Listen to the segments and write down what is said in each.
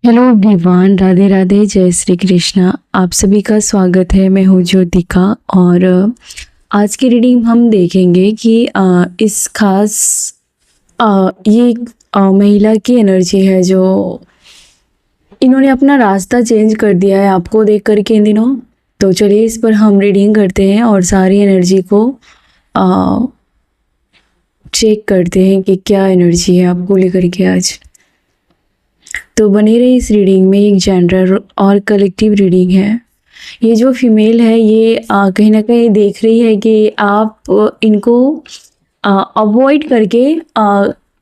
Hello everyone, Radhe Radhe, जय श्री कृष्णा। आप सभी का स्वागत है। मैं हूँ ज्योतिका और आज की रीडिंग हम देखेंगे कि इस खास ये एक महिला की एनर्जी है जो इन्होंने अपना रास्ता चेंज कर दिया है आपको देख करके इन दिनों। तो चलिए इस पर हम रीडिंग करते हैं और सारी एनर्जी को चेक करते हैं कि क्या एनर्जी है आपको लेकर के आज। तो बने रही इस रीडिंग में। एक जनरल और कलेक्टिव रीडिंग है। ये जो फीमेल है ये कहीं ना कहीं देख रही है कि आप इनको अवॉइड करके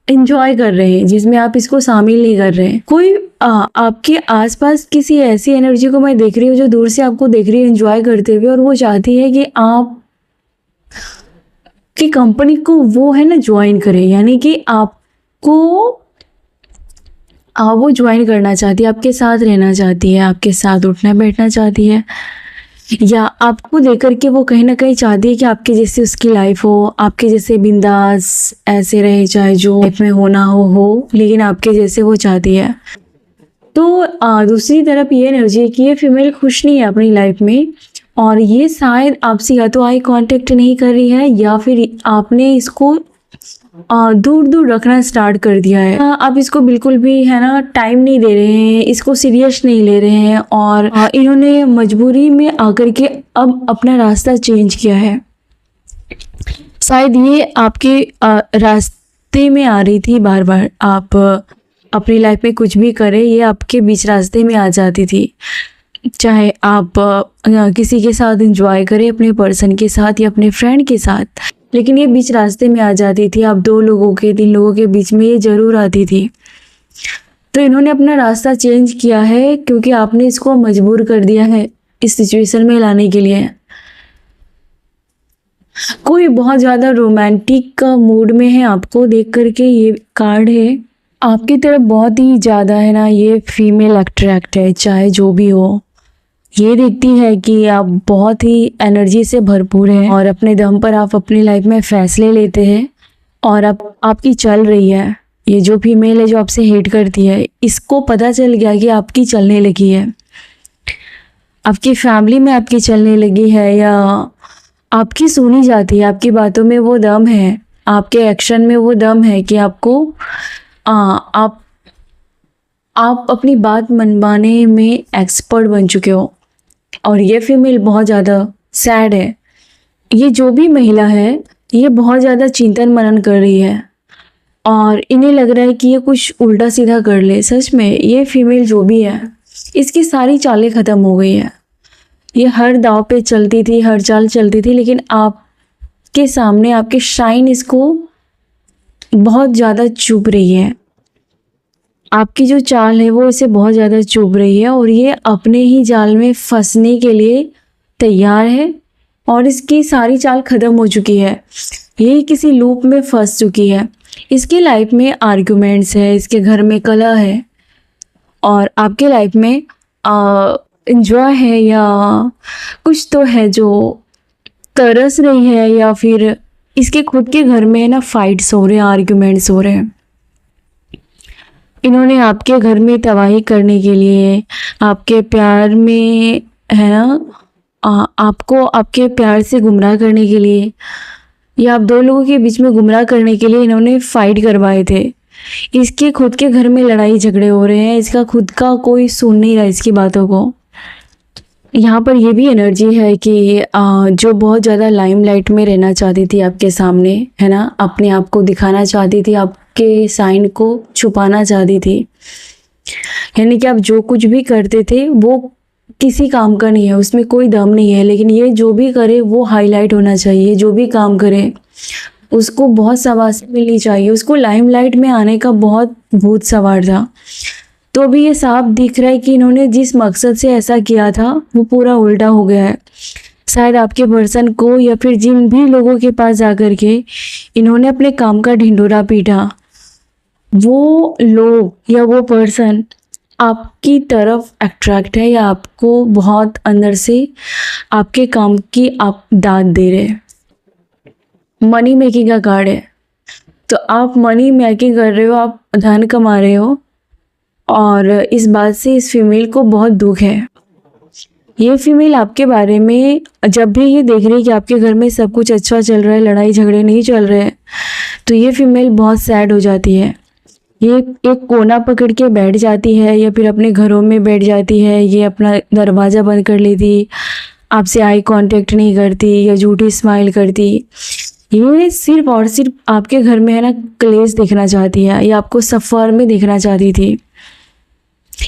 इंजॉय कर रहे हैं, जिसमें आप इसको शामिल नहीं कर रहे हैं। कोई आपके आसपास किसी ऐसी एनर्जी को मैं देख रही हूँ जो दूर से आपको देख रही है एंजॉय करते हुए, और वो चाहती है कि आप की कंपनी को वो है ना ज्वाइन करें, यानी कि आपको वो ज्वाइन करना चाहती है, आपके साथ रहना चाहती है, आपके साथ उठना बैठना चाहती है, या आपको देकर के वो कहीं ना कहीं चाहती है कि आपके जैसे उसकी लाइफ हो, आपके जैसे बिंदास ऐसे रहे, चाहे जो लाइफ में होना हो, लेकिन आपके जैसे वो चाहती है। तो दूसरी तरफ ये एनर्जी है कि ये फीमेल खुश नहीं है अपनी लाइफ में, और ये शायद आपसे या तो आई कांटेक्ट नहीं कर रही है या फिर आपने इसको दूर दूर रखना स्टार्ट कर दिया है। आप इसको बिल्कुल भी है ना टाइम नहीं दे रहे हैं, इसको सीरियस नहीं ले रहे हैं, और इन्होंने मजबूरी में आकर के अब अपना रास्ता चेंज किया है। शायद ये आपके रास्ते में आ रही थी बार बार। आप अपनी लाइफ में कुछ भी करें, ये आपके बीच रास्ते में आ जाती थी। चाहे आप किसी के साथ एंजॉय करें, अपने पर्सन के साथ या अपने फ्रेंड के साथ, लेकिन ये बीच रास्ते में आ जाती थी। आप 2 लोगों के 3 लोगों के बीच में ये ज़रूर आती थी। तो इन्होंने अपना रास्ता चेंज किया है क्योंकि आपने इसको मजबूर कर दिया है इस सिचुएशन में लाने के लिए। कोई बहुत ज़्यादा रोमांटिक का मूड में है, आपको देख करके ये कार्ड है। आपकी तरफ बहुत ही ज़्यादा है ना ये फीमेल अट्रैक्ट है, चाहे जो भी हो। ये देखती है कि आप बहुत ही एनर्जी से भरपूर हैं और अपने दम पर आप अपनी लाइफ में फैसले लेते हैं, और अब आपकी चल रही है। ये जो फीमेल है जो आपसे हेट करती है, इसको पता चल गया कि आपकी चलने लगी है, आपकी फैमिली में आपकी चलने लगी है, या आपकी सुनी जाती है। आपकी बातों में वो दम है, आपके एक्शन में वो दम है कि आपको आप अपनी बात मनवाने में एक्सपर्ट बन चुके हो। और ये फीमेल बहुत ज़्यादा सैड है। ये जो भी महिला है ये बहुत ज़्यादा चिंतन मनन कर रही है, और इन्हें लग रहा है कि ये कुछ उल्टा सीधा कर ले। सच में ये फीमेल जो भी है इसकी सारी चालें ख़त्म हो गई है। ये हर दाव पे चलती थी, हर चाल चलती थी, लेकिन आपके सामने आपके शाइन इसको बहुत ज़्यादा चुभ रही है। आपकी जो चाल है वो इसे बहुत ज़्यादा चुभ रही है, और ये अपने ही जाल में फंसने के लिए तैयार है, और इसकी सारी चाल ख़त्म हो चुकी है। ये किसी लूप में फंस चुकी है। इसकी लाइफ में आर्गुमेंट्स है, इसके घर में कलह है, और आपके लाइफ में एंजॉय है, या कुछ तो है जो तरस रही है, या फिर इसके खुद के घर में है ना फाइट्स हो रहे हैं, आर्गुमेंट्स हो रहे हैं। इन्होंने आपके घर में तबाही करने के लिए, आपके प्यार में है ना आपको आपके प्यार से गुमराह करने के लिए, या आप 2 लोगों के बीच में गुमराह करने के लिए इन्होंने फाइट करवाए थे। इसके खुद के घर में लड़ाई झगड़े हो रहे हैं, इसका खुद का कोई सुन नहीं रहा इसकी बातों को। यहाँ पर ये भी एनर्जी है कि जो बहुत ज़्यादा लाइमलाइट में रहना चाहती थी आपके सामने, है ना, अपने आप को दिखाना चाहती थी, आपके साइन को छुपाना चाहती थी, यानी कि आप जो कुछ भी करते थे वो किसी काम का नहीं है, उसमें कोई दम नहीं है, लेकिन ये जो भी करे वो हाईलाइट होना चाहिए। जो भी काम करे उसको बहुत शाबाशी मिलनी चाहिए, उसको लाइमलाइट में आने का बहुत भूत सवार था। तो अभी ये साफ दिख रहा है कि इन्होंने जिस मकसद से ऐसा किया था वो पूरा उल्टा हो गया है। शायद आपके पर्सन को या फिर जिन भी लोगों के पास जाकर के इन्होंने अपने काम का ढिंढोरा पीटा, वो लोग या वो पर्सन आपकी तरफ अट्रैक्ट है, या आपको बहुत अंदर से आपके काम की आप दाद दे रहे हैं। मनी मेकिंग का कार्ड है, तो आप मनी मेकिंग कर रहे हो, आप धन कमा रहे हो, और इस बात से इस फीमेल को बहुत दुख है। ये फीमेल आपके बारे में जब भी ये देख रही है कि आपके घर में सब कुछ अच्छा चल रहा है, लड़ाई झगड़े नहीं चल रहे हैं, तो ये फीमेल बहुत सैड हो जाती है। ये एक कोना पकड़ के बैठ जाती है या फिर अपने घरों में बैठ जाती है। ये अपना दरवाज़ा बंद कर लेती, आपसे आई कांटेक्ट नहीं करती या झूठी स्माइल करती। ये सिर्फ और सिर्फ आपके घर में है ना क्लेश देखना चाहती है, या आपको सफ़र में देखना चाहती थी।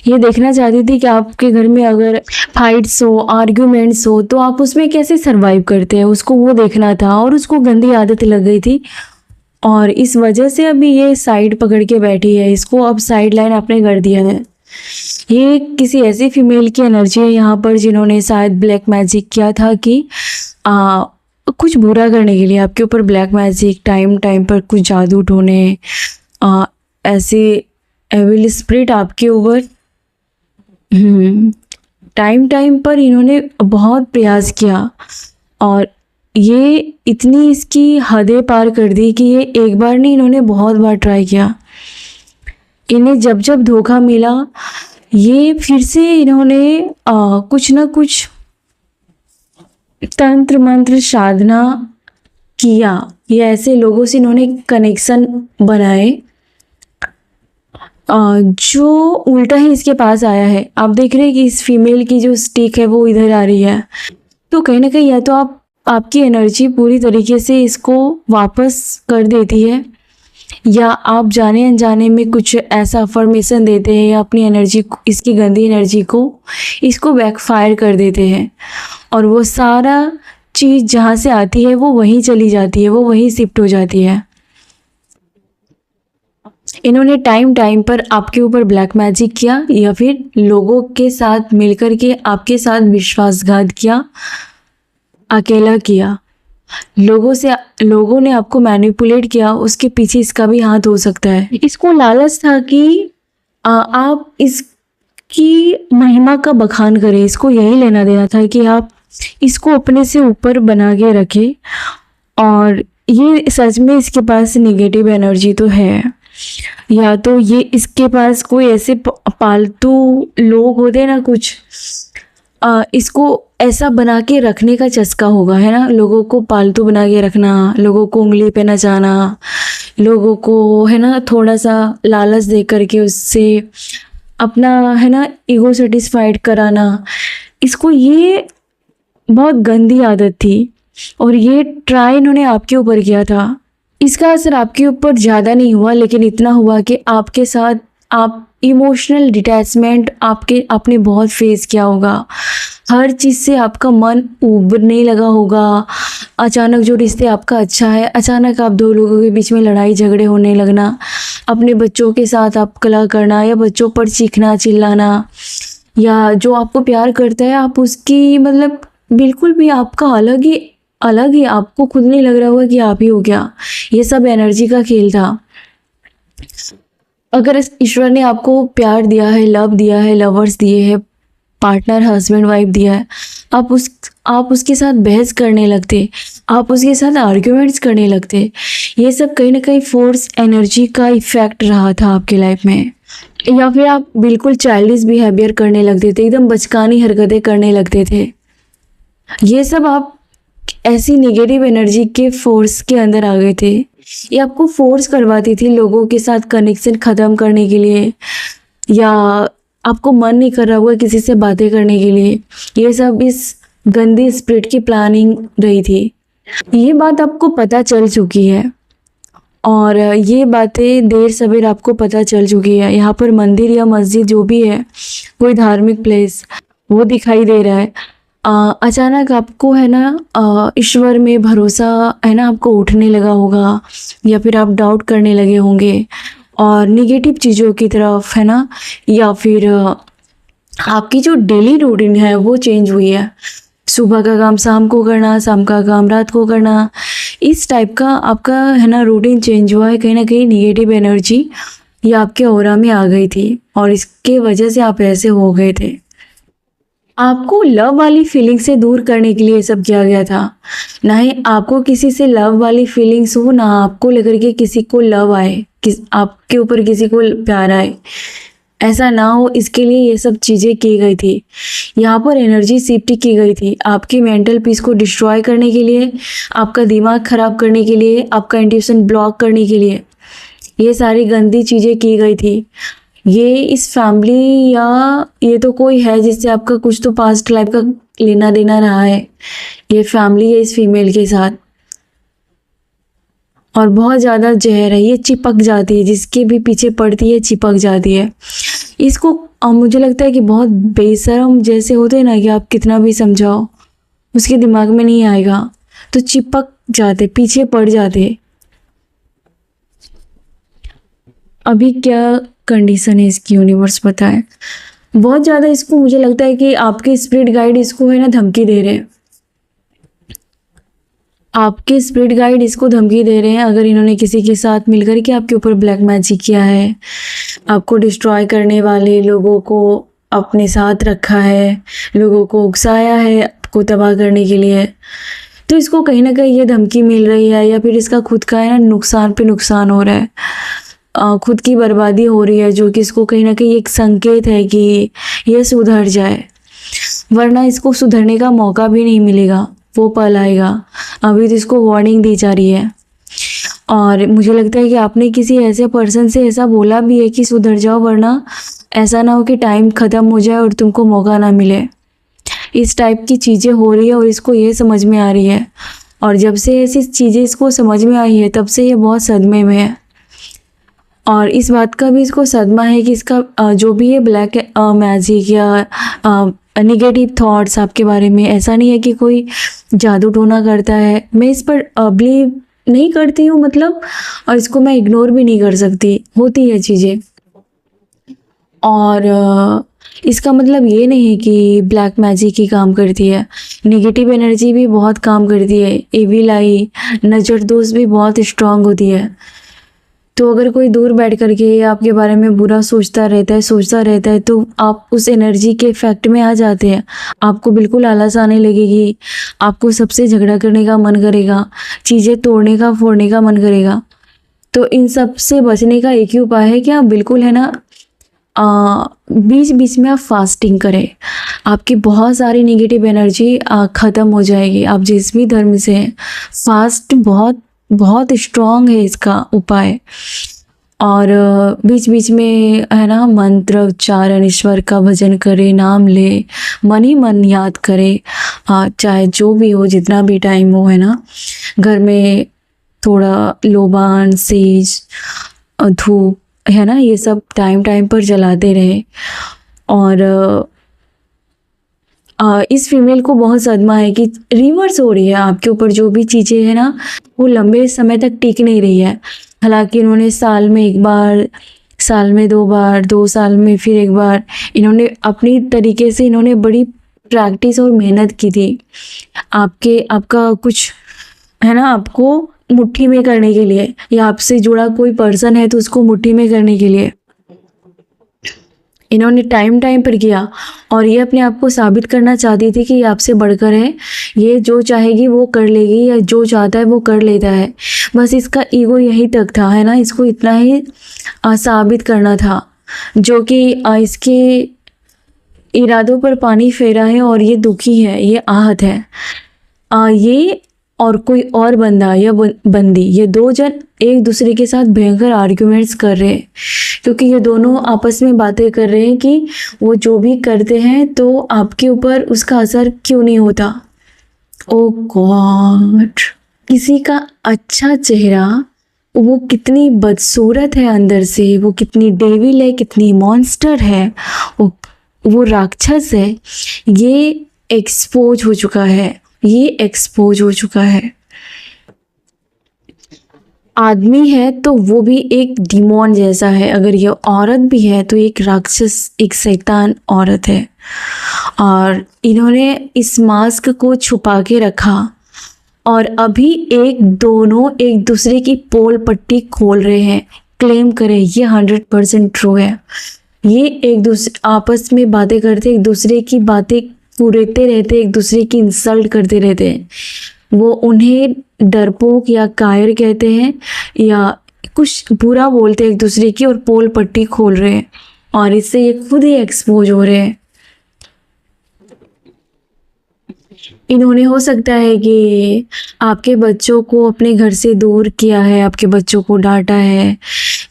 ये देखना चाहती थी कि आपके घर में अगर फाइट्स हो, आर्ग्यूमेंट्स हो, तो आप उसमें कैसे सरवाइव करते हैं, उसको वो देखना था। और उसको गंदी आदत लग गई थी और इस वजह से अभी ये साइड पकड़ के बैठी है। इसको अब साइड लाइन आपने कर दिया है। ये किसी ऐसी फीमेल की एनर्जी है यहाँ पर जिन्होंने शायद ब्लैक मैजिक किया था कि कुछ बुरा करने के लिए आपके ऊपर ब्लैक मैजिक, टाइम टाइम पर कुछ जादू टोने, ऐसे एविल स्पिरिट आपके ऊपर टाइम टाइम पर इन्होंने बहुत प्रयास किया और ये इतनी इसकी हदें पार कर दी कि ये एक बार नहीं, इन्होंने बहुत बार ट्राई किया। इन्हें जब जब धोखा मिला, ये फिर से इन्होंने कुछ ना कुछ तंत्र मंत्र साधना किया। ये ऐसे लोगों से इन्होंने कनेक्शन बनाए जो उल्टा ही इसके पास आया है। आप देख रहे हैं कि इस फीमेल की जो स्टिक है वो इधर आ रही है, तो कहीं ना कहीं या तो आपकी एनर्जी पूरी तरीके से इसको वापस कर देती है, या आप जाने अनजाने में कुछ ऐसा अफर्मेशन देते हैं या अपनी एनर्जी, इसकी गंदी एनर्जी को इसको बैकफायर कर देते हैं और वो सारा चीज़ जहाँ से आती है वो वहीं चली जाती है, वो वहीं शिफ्ट हो जाती है। इन्होंने टाइम टाइम पर आपके ऊपर ब्लैक मैजिक किया या फिर लोगों के साथ मिलकर के आपके साथ विश्वासघात किया, अकेला किया। लोगों ने आपको मैनिपुलेट किया, उसके पीछे इसका भी हाथ हो सकता है। इसको लालच था कि आप इसकी महिमा का बखान करें। इसको यही लेना देना था कि आप इसको अपने से ऊपर बना के रखें। और ये सच में इसके पास नेगेटिव एनर्जी तो है, या तो ये इसके पास कोई ऐसे पालतू लोग होते हैं ना कुछ, इसको ऐसा बना के रखने का चस्का होगा, है ना। लोगों को पालतू बना के रखना, लोगों को उंगली पे नचाना, लोगों को है ना थोड़ा सा लालच दे करके उससे अपना है ना ईगो सेटिस्फाइड कराना। इसको ये बहुत गंदी आदत थी और ये ट्राई इन्होंने आपके ऊपर किया था। इसका असर आपके ऊपर ज़्यादा नहीं हुआ, लेकिन इतना हुआ कि आपके साथ आप इमोशनल डिटैचमेंट आपने बहुत फेस किया होगा। हर चीज़ से आपका मन उबरने लगा होगा। अचानक जो रिश्ते आपका अच्छा है, अचानक आप दो लोगों के बीच में लड़ाई झगड़े होने लगना, अपने बच्चों के साथ आप कलह करना या बच्चों पर चीखना चिल्लाना, या जो आपको प्यार करता है आप उसकी मतलब बिल्कुल भी आपका अलग ही आपको खुद नहीं लग रहा होगा कि आप ही हो क्या। ये सब एनर्जी का खेल था। अगर ईश्वर ने आपको प्यार दिया है, लव दिया है, लवर्स दिए हैं, पार्टनर हस्बैंड वाइफ दिया है, आप उसके साथ बहस करने लगते, आप उसके साथ आर्ग्यूमेंट्स करने लगते। ये सब कहीं ना कहीं फोर्स एनर्जी का इफेक्ट रहा था आपके लाइफ में। या फिर आप बिल्कुल चाइल्डिश बिहेवियर करने लगते थे, एकदम बचकानी हरकतें करने लगते थे। ये सब आप ऐसी नेगेटिव एनर्जी के फोर्स के अंदर आ गए थे। ये आपको फोर्स करवाती थी लोगों के साथ कनेक्शन ख़त्म करने के लिए, या आपको मन नहीं कर रहा होगा किसी से बातें करने के लिए। ये सब इस गंदी स्पिरिट की प्लानिंग रही थी। ये बात आपको पता चल चुकी है और ये बातें देर सवेर आपको पता चल चुकी है। यहाँ पर मंदिर या मस्जिद जो भी है, कोई धार्मिक प्लेस, वो दिखाई दे रहा है। अचानक आपको है ना ईश्वर में भरोसा है ना आपको उठने लगा होगा, या फिर आप डाउट करने लगे होंगे और निगेटिव चीज़ों की तरफ है ना, या फिर आपकी जो डेली रूटीन है वो चेंज हुई है। सुबह का काम शाम को करना, शाम का काम रात को करना, इस टाइप का आपका है ना रूटीन चेंज हुआ है। कहीं ना कहीं निगेटिव एनर्जी ये आपके ऑरा में आ गई थी और इसके वजह से आप ऐसे हो गए थे। आपको लव वाली फीलिंग से दूर करने के लिए सब किया गया था। ना ही आपको किसी से लव वाली फीलिंग्स हो, ना आपको लेकर के किसी को लव आए, आपके ऊपर किसी को प्यार आए। ऐसा ना हो इसके लिए ये सब चीज़ें की गई थी। यहाँ पर एनर्जी शिफ्ट की गई थी आपकी मेंटल पीस को डिस्ट्रॉय करने के लिए, आपका दिमाग ख़राब करने के लिए, आपका इंट्यूशन ब्लॉक करने के लिए ये सारी गंदी चीज़ें की गई थी। ये इस फैमिली या ये तो कोई है जिससे आपका कुछ तो पास्ट लाइफ का लेना देना रहा है। ये फैमिली है इस फीमेल के साथ और बहुत ज़्यादा जहर है, ये चिपक जाती है, जिसके भी पीछे पड़ती है चिपक जाती है। इसको मुझे लगता है कि बहुत बेशरम जैसे होते हैं ना कि आप कितना भी समझाओ उसके दिमाग में नहीं आएगा, तो चिपक जाते, पीछे पड़ जाते। अभी क्या कंडीशन है इसकी यूनिवर्स बताए। बहुत ज़्यादा इसको मुझे लगता है कि आपके स्पिरिट गाइड इसको है ना धमकी दे रहे हैं। आपके स्पिरिट गाइड इसको धमकी दे रहे हैं अगर इन्होंने किसी के साथ मिलकर के आपके ऊपर ब्लैक मैजिक किया है, आपको डिस्ट्रॉय करने वाले लोगों को अपने साथ रखा है, लोगों को उकसाया है आपको तबाह करने के लिए, तो इसको कहीं ना कहीं ये धमकी मिल रही है या फिर इसका खुद का है ना नुकसान पे नुकसान हो रहा है, खुद की बर्बादी हो रही है, जो कि इसको कहीं ना कहीं एक संकेत है कि ये सुधर जाए, वरना इसको सुधरने का मौका भी नहीं मिलेगा, वो पल आएगा। अभी तो इसको वार्निंग दी जा रही है और मुझे लगता है कि आपने किसी ऐसे पर्सन से ऐसा बोला भी है कि सुधर जाओ, वरना ऐसा ना हो कि टाइम ख़त्म हो जाए और तुमको मौका ना मिले। इस टाइप की चीज़ें हो रही है और इसको ये समझ में आ रही है, और जब से ऐसी चीज़ें इसको समझ में आई है तब से ये बहुत सदमे में है। और इस बात का भी इसको सदमा है कि इसका जो भी ये ब्लैक मैजिक या नेगेटिव थॉट्स आपके बारे में, ऐसा नहीं है कि कोई जादू टोना करता है, मैं इस पर बिलीव नहीं करती हूँ मतलब, और इसको मैं इग्नोर भी नहीं कर सकती, होती है चीज़ें। और इसका मतलब ये नहीं है कि ब्लैक मैजिक ही काम करती है, नेगेटिव एनर्जी भी बहुत काम करती है, एविल आई, नज़र दोष भी बहुत स्ट्रांग होती है। तो अगर कोई दूर बैठ करके आपके बारे में बुरा सोचता रहता है तो आप उस एनर्जी के इफेक्ट में आ जाते हैं, आपको बिल्कुल आलस आने लगेगी, आपको सबसे झगड़ा करने का मन करेगा, चीज़ें तोड़ने का फोड़ने का मन करेगा। तो इन सब से बचने का एक ही उपाय है कि आप बिल्कुल है ना बीच बीच में आप फास्टिंग करें, आपकी बहुत सारी नेगेटिव एनर्जी ख़त्म हो जाएगी। आप जिस भी धर्म से हैं, फास्ट बहुत बहुत स्ट्रॉन्ग है इसका उपाय। और बीच बीच में है ना मंत्र उच्चारण, ईश्वर का भजन करे, नाम ले, मन ही मन याद करे, चाहे जो भी हो, जितना भी टाइम हो, है ना। घर में थोड़ा लोबान, सेज, धूप, है ना, ये सब टाइम टाइम पर जलाते रहे। और इस फीमेल को बहुत सदमा है कि रिवर्स हो रही है आपके ऊपर, जो भी चीज़ें हैं ना वो लंबे समय तक टिक नहीं रही है। हालांकि इन्होंने साल में एक बार, साल में 2 बार, 2 साल में फिर एक बार, इन्होंने अपनी तरीके से इन्होंने बड़ी प्रैक्टिस और मेहनत की थी आपका कुछ है ना, आपको मुट्ठी में करने के लिए, या आपसे जुड़ा कोई पर्सन है तो उसको मुट्ठी में करने के लिए इन्होंने टाइम टाइम पर किया। और ये अपने आप को साबित करना चाहती थी कि ये आपसे बढ़कर है, ये जो चाहेगी वो कर लेगी, या जो चाहता है वो कर लेता है। बस इसका ईगो यही तक था, है ना, इसको इतना ही साबित करना था, जो कि इसके इरादों पर पानी फेरा है। और ये दुखी है, ये आहत है। ये और कोई और बंदा या बंदी, ये 2 जन एक दूसरे के साथ भयंकर आर्ग्यूमेंट्स कर रहे हैं, क्योंकि ये दोनों आपस में बातें कर रहे हैं कि वो जो भी करते हैं तो आपके ऊपर उसका असर क्यों नहीं होता। ओ गॉड, किसी का अच्छा चेहरा, वो कितनी बदसूरत है अंदर से, वो कितनी डेविल है, कितनी मॉन्स्टर है, वो राक्षस है, ये एक्सपोज हो चुका है, ये एक्सपोज हो चुका है। आदमी है तो वो भी एक डिमोन जैसा है, अगर ये औरत भी है तो एक राक्षस, एक शैतान औरत है। और इन्होंने इस मास्क को छुपा के रखा, और अभी दोनों एक दूसरे की पोल पट्टी खोल रहे हैं, क्लेम करें ये 100% ट्रू है। ये एक दूसरे आपस में बातें करते, एक दूसरे की बातें पूरते रहते, एक दूसरे की इंसल्ट करते रहते हैं। वो उन्हें डरपोक या कायर कहते हैं, या कुछ बुरा बोलते हैं एक दूसरे की, और पोल पट्टी खोल रहे हैं। और इससे ये खुद ही एक्सपोज हो रहे हैं। इन्होंने हो सकता है कि आपके बच्चों को अपने घर से दूर किया है, आपके बच्चों को डांटा है,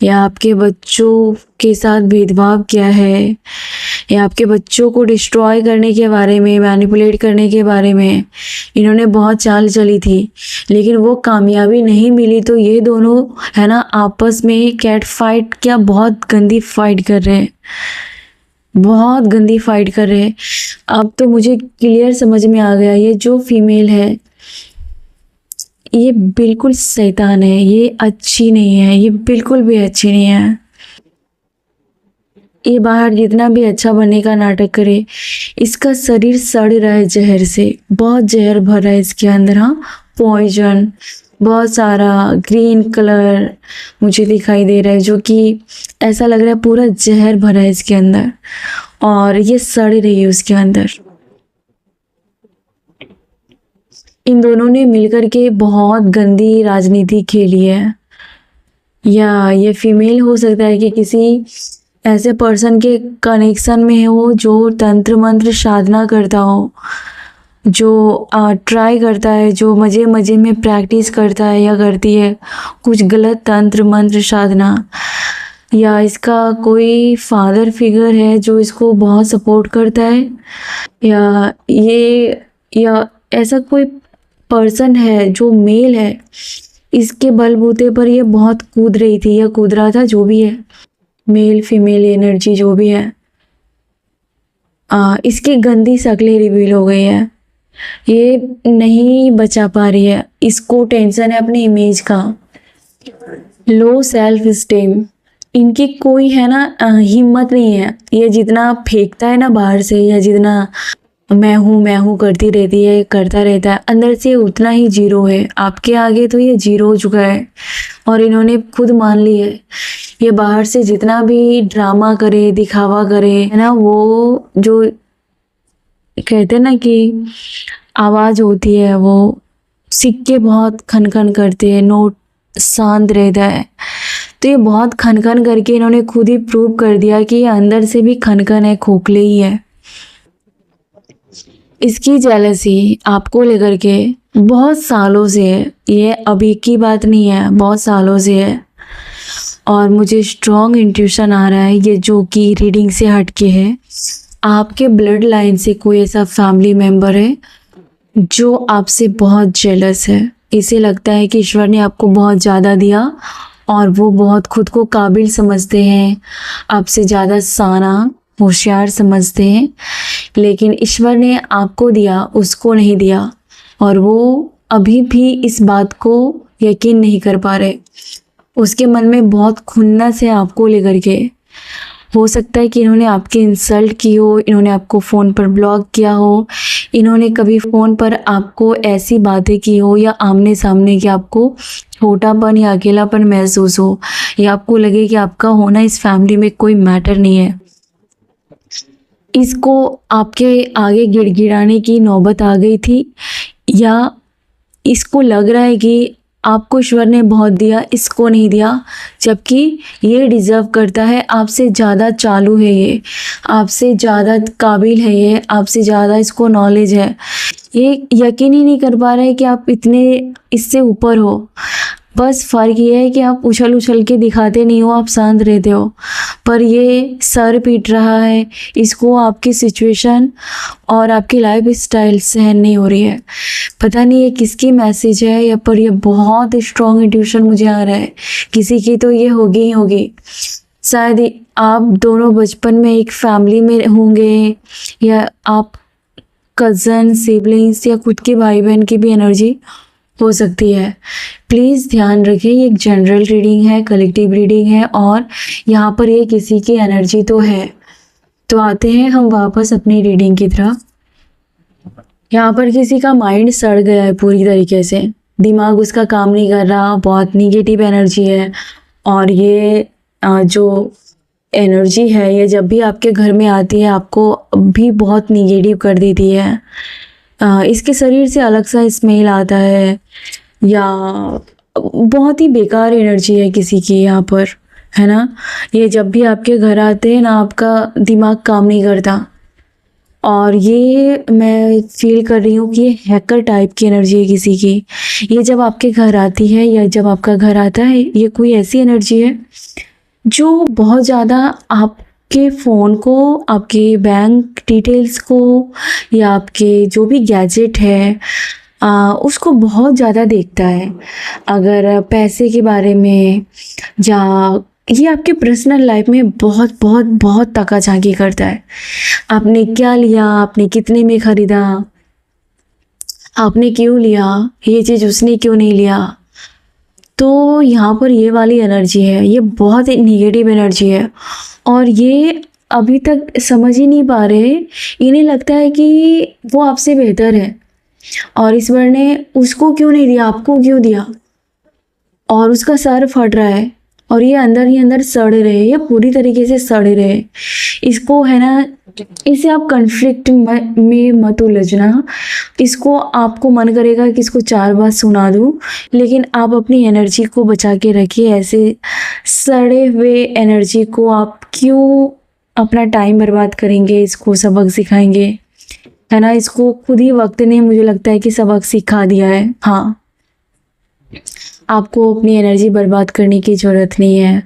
या आपके बच्चों के साथ भेदभाव किया है, या आपके बच्चों को डिस्ट्रॉय करने के बारे में, मैनिपुलेट करने के बारे में इन्होंने बहुत चाल चली थी, लेकिन वो कामयाबी नहीं मिली। तो ये दोनों है ना आपस में कैट फाइट, क्या बहुत गंदी फाइट कर रहे हैं, बहुत गंदी फाइट कर रहे हैं। अब तो मुझे क्लियर समझ में आ गया, ये जो फीमेल है ये बिल्कुल शैतान है, ये अच्छी नहीं है, ये बिल्कुल भी अच्छी नहीं है। ये बाहर जितना भी अच्छा बनने का नाटक करे, इसका शरीर सड़ रहा है जहर से, बहुत जहर भरा है इसके अंदर। हाँ, पॉइजन बहुत सारा ग्रीन कलर मुझे दिखाई दे रहा है, जो कि ऐसा लग रहा है पूरा जहर भरा है इसके अंदर, और ये सड़ रही है उसके अंदर। इन दोनों ने मिलकर के बहुत गंदी राजनीति खेली है, या ये फीमेल हो सकता है कि किसी ऐसे पर्सन के कनेक्शन में हो जो तंत्र मंत्र साधना करता हो, जो ट्राई करता है, जो मज़े मज़े में प्रैक्टिस करता है या करती है कुछ गलत तंत्र मंत्र साधना, या इसका कोई फादर फिगर है जो इसको बहुत सपोर्ट करता है, या ऐसा कोई पर्सन है जो मेल है, इसके बलबूते पर ये बहुत कूद रही थी या कूद रहा था, जो भी है, मेल फीमेल एनर्जी जो भी है। इसकी गंदी शक्लें रिवील हो गई है, ये नहीं बचा पा रही है, इसको टेंशन है अपनी इमेज का, लो सेल्फ स्टीम, इनकी कोई है ना हिम्मत नहीं है। ये जितना फेंकता है ना बाहर से, या जितना मैं हूँ करती रहती है, करता रहता है, अंदर से उतना ही जीरो है। आपके आगे तो ये जीरो हो चुका है, और इन्होंने खुद मान ली है। ये बाहर से जितना भी ड्रामा करे, दिखावा करे, है ना, वो जो कहते हैं ना कि आवाज़ होती है, वो सिक्के बहुत खन खन करते हैं, नोट शांत रहता है। तो ये बहुत खन खन करके इन्होंने खुद ही प्रूव कर दिया कि ये अंदर से भी खन खन है, खोखले ही है। इसकी जेलसी आपको लेकर के बहुत सालों से है, ये अभी की बात नहीं है, बहुत सालों से है। और मुझे स्ट्रॉन्ग इंट्यूशन आ रहा है, ये जो कि रीडिंग से हटके है, आपके ब्लड लाइन से कोई ऐसा फैमिली मेम्बर है जो आपसे बहुत जेलस है। इसे लगता है कि ईश्वर ने आपको बहुत ज़्यादा दिया, और वो बहुत खुद को काबिल समझते हैं, आपसे ज़्यादा साना होशियार समझते हैं, लेकिन ईश्वर ने आपको दिया, उसको नहीं दिया, और वो अभी भी इस बात को यकीन नहीं कर पा रहे। उसके मन में बहुत खुन्नस है आपको लेकर के। हो सकता है कि इन्होंने आपकी इंसल्ट की हो, इन्होंने आपको फ़ोन पर ब्लॉक किया हो, इन्होंने कभी फ़ोन पर आपको ऐसी बातें की हो, या आमने सामने कि आपको छोटापन या अकेलापन महसूस हो, या आपको लगे कि आपका होना इस फैमिली में कोई मैटर नहीं है। इसको आपके आगे गिड़गिड़ाने की नौबत आ गई थी, या इसको लग रहा है कि आपको ईश्वर ने बहुत दिया, इसको नहीं दिया, जबकि ये डिज़र्व करता है। आपसे ज़्यादा चालू है ये, आपसे ज़्यादा काबिल है ये, आपसे ज़्यादा इसको नॉलेज है। ये यकीन ही नहीं कर पा रहा है कि आप इतने इससे ऊपर हो। बस फ़र्क ये है कि आप उछल उछल के दिखाते नहीं हो, आप शांत रहते हो, पर ये सर पीट रहा है, इसको आपकी सिचुएशन और आपकी लाइफ स्टाइल सहन नहीं हो रही है। पता नहीं ये किसकी मैसेज है, या पर ये बहुत स्ट्रॉन्ग इंट्यूशन मुझे आ रहा है, किसी की तो ये होगी ही होगी। शायद आप दोनों बचपन में एक फैमिली में होंगे, या आप कज़न, सिबलिंग्स, या खुद के भाई बहन की भी एनर्जी हो सकती है। प्लीज़ ध्यान रखें, ये एक जनरल रीडिंग है, कलेक्टिव रीडिंग है, और यहाँ पर ये किसी की एनर्जी तो है। तो आते हैं हम वापस अपनी रीडिंग की तरफ। यहाँ पर किसी का माइंड सड़ गया है पूरी तरीके से, दिमाग उसका काम नहीं कर रहा, बहुत निगेटिव एनर्जी है, और ये जो एनर्जी है, ये जब भी आपके घर में आती है आपको भी बहुत निगेटिव कर देती है। इसके शरीर से अलग सा स्मेल आता है, या बहुत ही बेकार एनर्जी है किसी की यहाँ पर, है ना। ये जब भी आपके घर आते हैं ना, आपका दिमाग काम नहीं करता। और ये मैं फ़ील कर रही हूँ कि ये हैकर टाइप की एनर्जी है किसी की। ये जब आपके घर आती है या जब आपका घर आता है, ये कोई ऐसी एनर्जी है जो बहुत ज़्यादा आपके फ़ोन को, आपके बैंक डिटेल्स को या आपके जो भी गैजेट है उसको बहुत ज़्यादा देखता है। अगर पैसे के बारे में या ये आपके पर्सनल लाइफ में बहुत बहुत बहुत ताका-झाकी करता है। आपने क्या लिया, आपने कितने में ख़रीदा, आपने क्यों लिया, ये चीज़ उसने क्यों नहीं लिया। तो यहाँ पर ये वाली एनर्जी है, ये बहुत ही नेगेटिव एनर्जी है और ये अभी तक समझ ही नहीं पा रहे। इन्हें लगता है कि वो आपसे बेहतर है और ईश्वर ने उसको क्यों नहीं दिया, आपको क्यों दिया, और उसका सर फट रहा है और ये अंदर ही अंदर सड़ रहे, ये पूरी तरीके से सड़ रहे। इसको है ना, इसे आप कन्फ्लिक्ट में मत उलझना। इसको आपको मन करेगा कि इसको 4 बार सुना दूँ, लेकिन आप अपनी एनर्जी को बचा के रखिए। ऐसे सड़े हुए एनर्जी को आप क्यों अपना टाइम बर्बाद करेंगे, इसको सबक सिखाएंगे, है ना। इसको खुद ही वक्त ने मुझे लगता है कि सबक सिखा दिया है। हाँ, आपको अपनी एनर्जी बर्बाद करने की ज़रूरत नहीं है,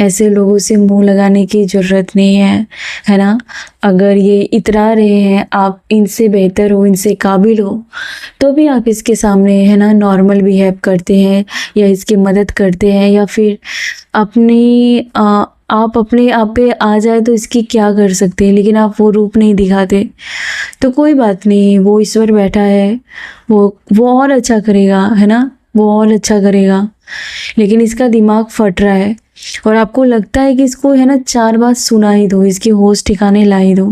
ऐसे लोगों से मुंह लगाने की ज़रूरत नहीं है ना। अगर ये इतरा रहे हैं आप इनसे बेहतर हो, इनसे काबिल हो, तो भी आप इसके सामने है ना नॉर्मल बिहेव करते हैं या इसकी मदद करते हैं, या फिर आप अपने आप पे आ जाए तो इसकी क्या कर सकते हैं, लेकिन आप वो रूप नहीं दिखाते। तो कोई बात नहीं, वो ईश्वर बैठा है, वो और अच्छा करेगा, है ना, वो और अच्छा करेगा। लेकिन इसका दिमाग फट रहा है और आपको लगता है कि इसको है ना 4 बार सुना ही दो, इसकी होश ठिकाने ला ही दो,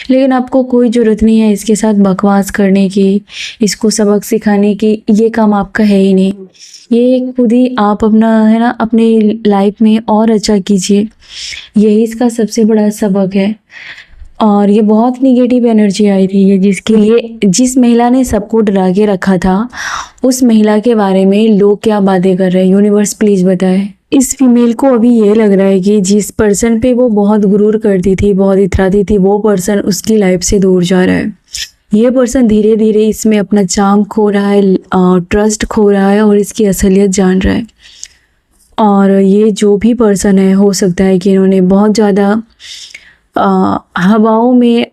लेकिन आपको कोई ज़रूरत नहीं है इसके साथ बकवास करने की, इसको सबक सिखाने की। ये काम आपका है ही नहीं। ये खुद ही आप अपना है ना अपने लाइफ में और अच्छा कीजिए, यही इसका सबसे बड़ा सबक है। और ये बहुत निगेटिव एनर्जी आई थी, ये जिसके लिए जिस महिला ने सबको डरा के रखा था, उस महिला के बारे में लोग क्या बातें कर रहे हैं, यूनिवर्स प्लीज़ बताए। इस फीमेल को अभी ये लग रहा है कि जिस पर्सन पे वो बहुत गुरूर करती थी, बहुत इतराती थी, वो पर्सन उसकी लाइफ से दूर जा रहा है। ये पर्सन धीरे धीरे इसमें अपना चार्म खो रहा है, ट्रस्ट खो रहा है और इसकी असलियत जान रहा है। और ये जो भी पर्सन है, हो सकता है कि इन्होंने बहुत ज़्यादा हवाओं में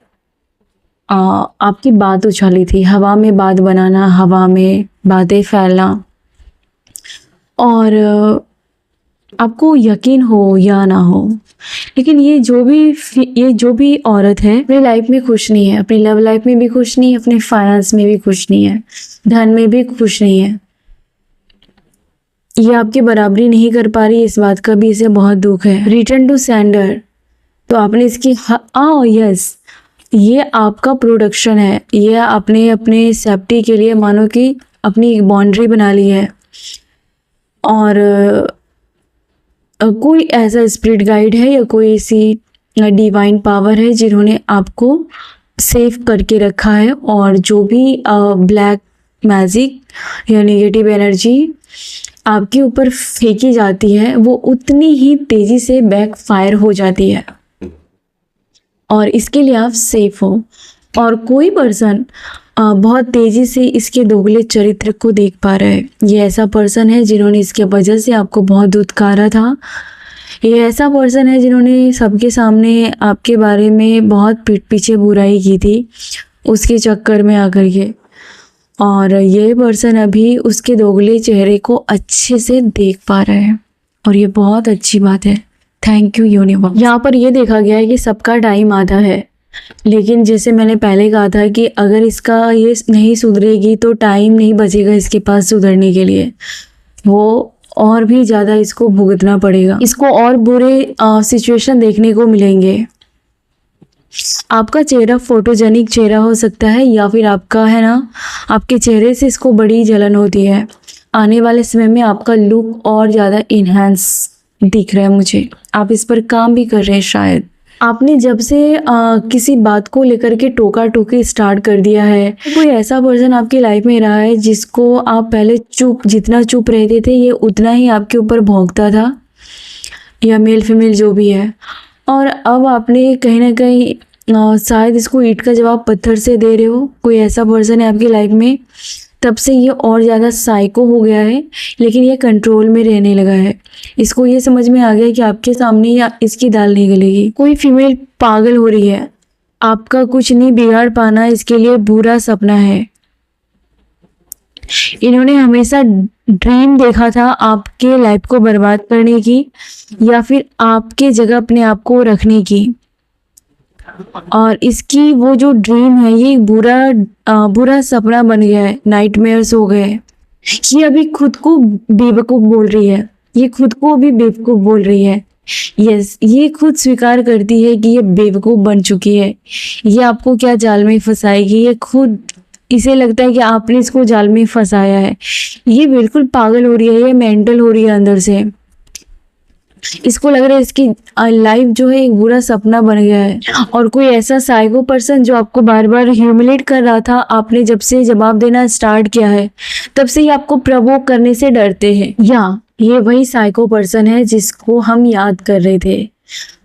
आपकी बात उछाली थी, हवा में बात बनाना, हवा में बातें फैलना, और आपको यकीन हो या ना हो, लेकिन ये जो भी औरत है अपनी लाइफ में खुश नहीं है, अपनी लव लाइफ में भी खुश नहीं है, अपने फाइनेंस में भी खुश नहीं है, धन में भी खुश नहीं है। ये आपकी बराबरी नहीं कर पा रही, इस बात का भी इसे बहुत दुख है। रिटर्न टू सेंडर, तो आपने इसकी यस, ये आपका प्रोडक्शन है, ये आपने अपने सेफ्टी के लिए मानो कि अपनी एक बाउंड्री बना ली है। और कोई ऐसा स्पिरिट गाइड है या कोई ऐसी डिवाइन पावर है जिन्होंने आपको सेफ करके रखा है, और जो भी ब्लैक मैजिक या नेगेटिव एनर्जी आपके ऊपर फेंकी जाती है, वो उतनी ही तेज़ी से बैकफायर हो जाती है, और इसके लिए आप सेफ हो। और कोई पर्सन बहुत तेज़ी से इसके दोगले चरित्र को देख पा रहा है। ये ऐसा पर्सन है जिन्होंने इसके वजह से आपको बहुत दुत्कारा था। ये ऐसा पर्सन है जिन्होंने सबके सामने आपके बारे में बहुत पीठ पीछे बुराई की थी, उसके चक्कर में आकर के। और ये पर्सन अभी उसके दोगले चेहरे को अच्छे से देख पा रहा है, और ये बहुत अच्छी बात है। Thank you universe. यहाँ पर ये देखा गया है कि सबका टाइम आधा है, लेकिन जैसे मैंने पहले कहा था कि अगर इसका ये नहीं सुधरेगी तो टाइम नहीं बचेगा इसके पास सुधरने के लिए, वो और भी ज़्यादा इसको भुगतना पड़ेगा, इसको और बुरे सिचुएशन देखने को मिलेंगे। आपका चेहरा फोटोजेनिक चेहरा हो सकता है, या फिर आपका है ना आपके चेहरे से इसको बड़ी जलन होती है। आने वाले समय में आपका लुक और ज़्यादा इन्हांस दिख रहा है मुझे, आप इस पर काम भी कर रहे हैं। शायद आपने जब से किसी बात को लेकर के टोका टोकी स्टार्ट कर दिया है, कोई ऐसा पर्सन आपकी लाइफ में रहा है जिसको आप पहले जितना चुप रहते थे, ये उतना ही आपके ऊपर भौंकता था। या मेल फीमेल जो भी है। और अब आपने कहीं ना कहीं शायद इसको ईंट का जवाब पत्थर से दे रहे हो। कोई ऐसा पर्सन है आपकी लाइफ में, तब से ये और ज़्यादा साइको हो गया है, लेकिन ये कंट्रोल में रहने लगा है। इसको ये समझ में आ गया कि आपके सामने या इसकी दाल नहीं गलेगी। कोई फीमेल पागल हो रही है, आपका कुछ नहीं बिगाड़ पाना इसके लिए बुरा सपना है। इन्होंने हमेशा ड्रीम देखा था आपके लाइफ को बर्बाद करने की, या फिर आपके जगह अपने आप को रखने की। और इसकी वो जो ड्रीम है ये बुरा सपना बन गया है, नाइटमेयर्स हो गए। ये अभी खुद को बेवकूफ़ बोल रही है, ये खुद को भी बेवकूफ़ बोल रही है। यस, ये खुद स्वीकार करती है कि ये बेवकूफ़ बन चुकी है। ये आपको क्या जाल में फंसाएगी, ये खुद इसे लगता है कि आपने इसको जाल में फंसाया है। ये बिल्कुल पागल हो रही है, ये मेंटल हो रही है अंदर से। इसको लग रहा है इसकी लाइफ जो है एक बुरा सपना बन गया है। और कोई ऐसा साइको पर्सन जो आपको बार बार ह्यूमिलेट कर रहा था, आपने जब से जवाब देना स्टार्ट किया है तब से ही आपको प्रवोक करने से डरते हैं। या ये वही साइको पर्सन है जिसको हम याद कर रहे थे,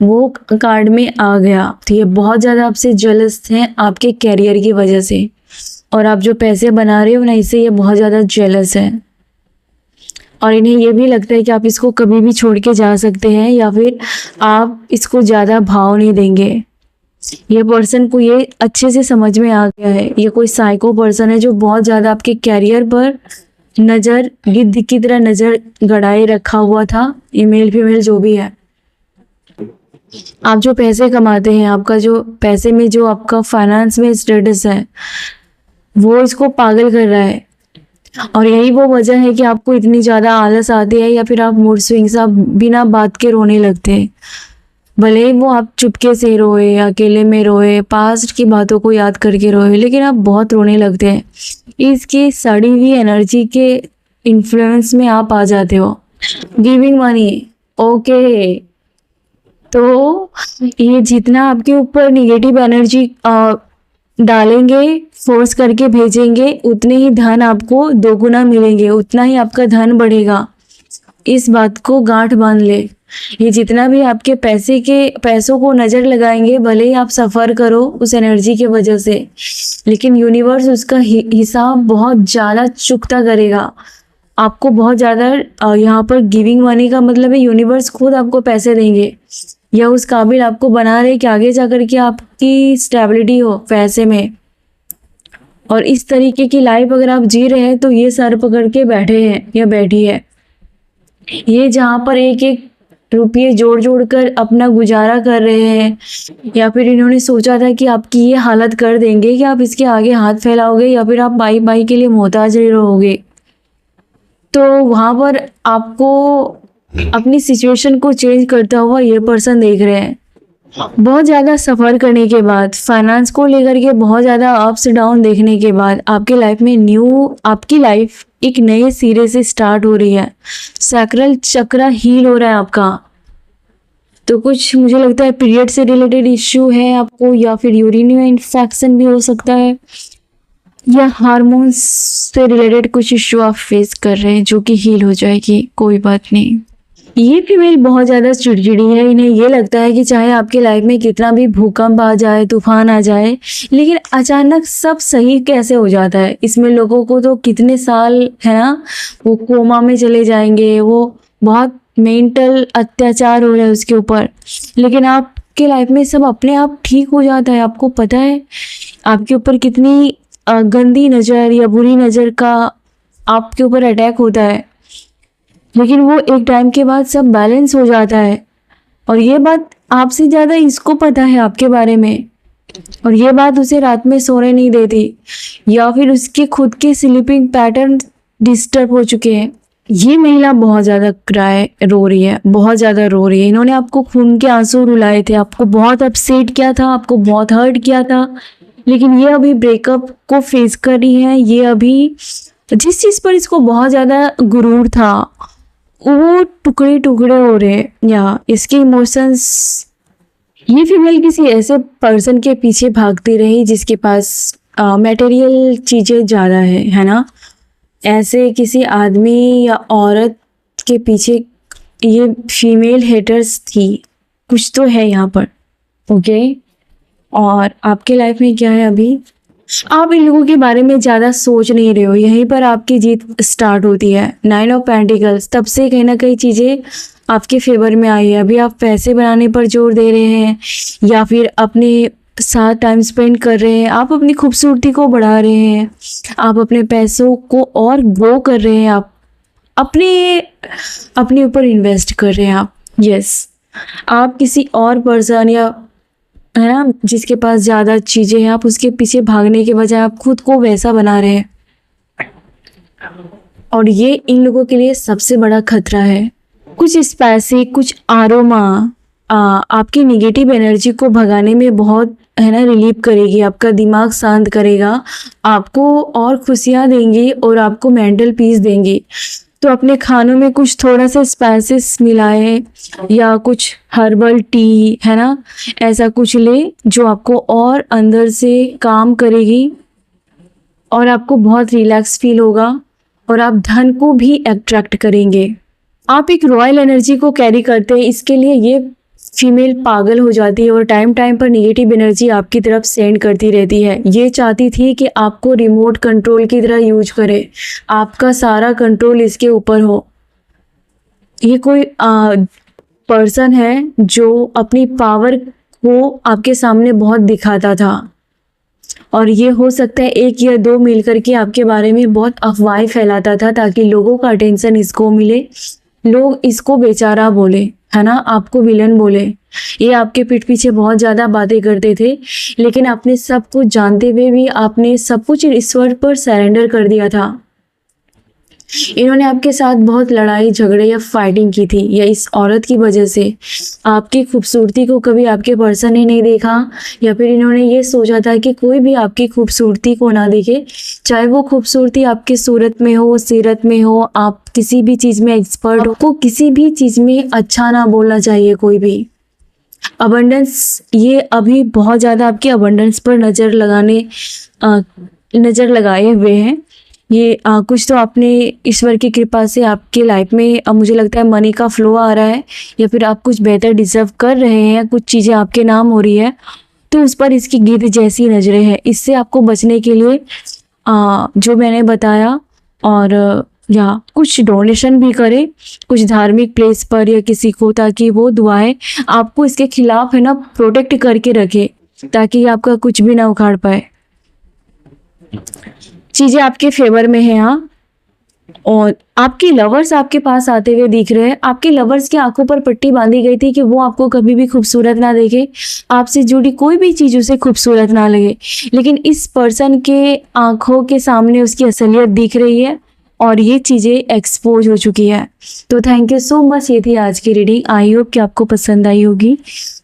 वो कार्ड में आ गया। तो ये बहुत ज़्यादा आपसे जेलस हैं आपके कैरियर की वजह से, और आप जो पैसे बना रहे हो ना, इससे ये बहुत ज़्यादा जेलस है। और इन्हें ये भी लगता है कि आप इसको कभी भी छोड़ के जा सकते हैं, या फिर आप इसको ज़्यादा भाव नहीं देंगे। ये पर्सन को ये अच्छे से समझ में आ गया है। ये कोई साइको पर्सन है जो बहुत ज़्यादा आपके कैरियर पर नज़र, गिद्ध की तरह नज़र गड़ाए रखा हुआ था। ईमेल फीमेल जो भी है, आप जो पैसे कमाते हैं, आपका जो पैसे में जो आपका फाइनेंस में स्टेटस है, वो इसको पागल कर रहा है। और यही वो वजह है कि आपको इतनी ज़्यादा आलस आती है, या फिर आप मूड स्विंग्स, आप बिना बात के रोने लगते हैं। भले ही वो आप चुपके से रोए, अकेले में रोए, पास्ट की बातों को याद करके रोए, लेकिन आप बहुत रोने लगते हैं। इसकी सड़ी हुई एनर्जी के इन्फ्लुएंस में आप आ जाते हो। Giving money, okay. तो ये जितना आपके ऊपर निगेटिव एनर्जी डालेंगे, फोर्स करके भेजेंगे, उतने ही धन आपको दोगुना मिलेंगे, उतना ही आपका धन बढ़ेगा। इस बात को गांठ बांध ले। ये जितना भी आपके पैसों को नज़र लगाएंगे, भले ही आप सफ़र करो उस एनर्जी की वजह से, लेकिन यूनिवर्स उसका हिसाब बहुत ज़्यादा चुकता करेगा। आपको बहुत ज़्यादा यहाँ पर गिविंग मनी का मतलब है यूनिवर्स खुद आपको पैसे देंगे, या उस काबिल आपको बना रहे कि आगे जाकर के आपकी स्टेबिलिटी हो पैसे में। और इस तरीके की लाइफ अगर आप जी रहे हैं तो ये सर पकड़ के बैठे हैं या बैठी है। ये जहाँ पर एक एक रुपये जोड़ जोड़ कर अपना गुजारा कर रहे हैं, या फिर इन्होंने सोचा था कि आपकी ये हालत कर देंगे कि आप इसके आगे हाथ फैलाओगे, या फिर आप बाई बाई के लिए मोहताज रहोगे, तो वहाँ पर आपको अपनी सिचुएशन को चेंज करता हुआ ये पर्सन देख रहे हैं। बहुत ज़्यादा सफ़र करने के बाद, फाइनेंस को लेकर के बहुत ज़्यादा अप्स डाउन देखने के बाद, आपके लाइफ में आपकी लाइफ एक नए सिरे से स्टार्ट हो रही है। सैक्रल चक्र हील हो रहा है आपका। तो कुछ मुझे लगता है पीरियड से रिलेटेड इश्यू है आपको, या फिर यूरिनरी इन्फेक्शन भी हो सकता है, या हार्मोन्स से रिलेटेड कुछ इश्यू आप फेस कर रहे हैं जो कि हील हो जाएगी, कोई बात नहीं। ये फीमेल बहुत ज़्यादा चिड़चिड़ी है। इन्हें ये लगता है कि चाहे आपके लाइफ में कितना भी भूकंप आ जाए, तूफान आ जाए, लेकिन अचानक सब सही कैसे हो जाता है। इसमें लोगों को तो कितने साल है ना, वो कोमा में चले जाएंगे, वो बहुत मेंटल अत्याचार हो रहा है उसके ऊपर, लेकिन आपके लाइफ में सब अपने आप ठीक हो जाता है। आपको पता है आपके ऊपर कितनी गंदी नज़र या बुरी नज़र का आपके ऊपर अटैक होता है, लेकिन वो एक टाइम के बाद सब बैलेंस हो जाता है। और ये बात आपसे ज़्यादा इसको पता है आपके बारे में, और ये बात उसे रात में सोने नहीं देती, या फिर उसके खुद के स्लीपिंग पैटर्न डिस्टर्ब हो चुके हैं। ये महिला बहुत ज़्यादा रो रही है, बहुत ज़्यादा रो रही है। इन्होंने आपको खून के आंसू रुलाए थे, आपको बहुत अपसेट किया था, आपको बहुत हर्ट किया था, लेकिन ये अभी ब्रेकअप को फेस कर रही है। ये अभी जिस चीज़ पर इसको बहुत ज़्यादा गुरूर था वो टुकड़े टुकड़े हो रहे हैं, या इसके इमोशंस। ये फीमेल किसी ऐसे पर्सन के पीछे भागती रही जिसके पास मटेरियल चीज़ें ज़्यादा है ना। ऐसे किसी आदमी या औरत के पीछे ये फीमेल हेटर्स थी, कुछ तो है यहाँ पर, ओके। और आपके लाइफ में क्या है अभी, आप इन लोगों के बारे में ज़्यादा सोच नहीं रहे हो, यहीं पर आपकी जीत स्टार्ट होती है। 9 ऑफ पेंटिकल्स, तब से कहीं ना कहीं चीज़ें आपके फेवर में आई है। अभी आप पैसे बनाने पर जोर दे रहे हैं या फिर अपने साथ टाइम स्पेंड कर रहे हैं, आप अपनी खूबसूरती को बढ़ा रहे हैं, आप अपने पैसों को और ग्रो कर रहे हैं, आप अपने ऊपर इन्वेस्ट कर रहे हैं आप। यस, आप किसी और पर्सन या है ना जिसके पास ज़्यादा चीज़ें हैं, आप उसके पीछे भागने के बजाय आप खुद को वैसा बना रहे हैं। और ये इन लोगों के लिए सबसे बड़ा खतरा है। कुछ स्पाइसी, कुछ आरोमा आपकी निगेटिव एनर्जी को भगाने में बहुत है ना रिलीव करेगी, आपका दिमाग शांत करेगा, आपको और खुशियाँ देंगी और आपको मेंटल पीस देंगी। तो अपने खानों में कुछ थोड़ा सा स्पाइसेस मिलाए या कुछ हर्बल टी है ना, ऐसा कुछ ले जो आपको और अंदर से काम करेगी और आपको बहुत रिलैक्स फील होगा और आप धन को भी अट्रैक्ट करेंगे। आप एक रॉयल एनर्जी को कैरी करते हैं, इसके लिए ये फीमेल पागल हो जाती है और टाइम टाइम पर नेगेटिव एनर्जी आपकी तरफ सेंड करती रहती है। ये चाहती थी कि आपको रिमोट कंट्रोल की तरह यूज करे, आपका सारा कंट्रोल इसके ऊपर हो। ये कोई पर्सन है जो अपनी पावर को आपके सामने बहुत दिखाता था और ये हो सकता है 1 या 2 मिलकर के आपके बारे में बहुत अफवाहें फैलाता था ताकि लोगों का अटेंशन इसको मिले, लोग इसको बेचारा बोले, है ना, आपको विलन बोले। ये आपके पीठ पीछे बहुत ज़्यादा बातें करते थे, लेकिन आपने सब कुछ जानते हुए भी आपने सब कुछ ईश्वर पर सरेंडर कर दिया था। इन्होंने आपके साथ बहुत लड़ाई झगड़े या फाइटिंग की थी, या इस औरत की वजह से आपकी खूबसूरती को कभी आपके पर्सन ने नहीं देखा, या फिर इन्होंने ये सोचा था कि कोई भी आपकी खूबसूरती को ना देखे, चाहे वो खूबसूरती आपकी सूरत में हो, सीरत में हो, आप किसी भी चीज़ में एक्सपर्ट हो, को किसी भी चीज़ में अच्छा ना बोलना चाहिए कोई भी। अबंडेंस, ये अभी बहुत ज़्यादा आपके अबंडेंस पर नज़र लगाए हुए हैं। ये कुछ तो आपने ईश्वर की कृपा से आपके लाइफ में मुझे लगता है मनी का फ्लो आ रहा है, या फिर आप कुछ बेहतर डिजर्व कर रहे हैं, कुछ चीज़ें आपके नाम हो रही है, तो उस पर इसकी गिद्ध जैसी नज़रें हैं। इससे आपको बचने के लिए जो मैंने बताया, और या कुछ डोनेशन भी करें कुछ धार्मिक प्लेस पर या किसी को, ताकि वो दुआएं आपको इसके खिलाफ है ना प्रोटेक्ट करके रखे, ताकि आपका कुछ भी ना उखाड़ पाए। चीज़ें आपके फेवर में है। हाँ, और आपके लवर्स आपके पास आते हुए दिख रहे हैं। आपके लवर्स की आंखों पर पट्टी बांधी गई थी कि वो आपको कभी भी खूबसूरत ना देखे, आपसे जुड़ी कोई भी चीज़ उसे खूबसूरत ना लगे, लेकिन इस पर्सन के आंखों के सामने उसकी असलियत दिख रही है और ये चीज़ें एक्सपोज हो चुकी है। तो थैंक यू सो मच, ये थी आज की रीडिंग। आई होप कि आपको पसंद आई होगी।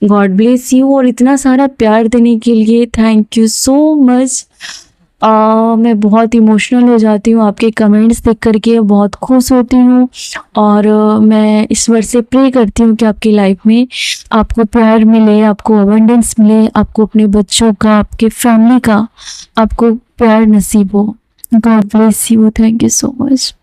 गॉड ब्लेस यू, और इतना सारा प्यार देने के लिए थैंक यू सो मच। मैं बहुत इमोशनल हो जाती हूँ आपके कमेंट्स देख करके, बहुत खुश होती हूँ, और मैं ईश्वर से प्रे करती हूँ कि आपकी लाइफ में आपको प्यार मिले, आपको अबंडेंस मिले, आपको अपने बच्चों का, आपके फैमिली का आपको प्यार नसीब हो। God bless you, thank you so much.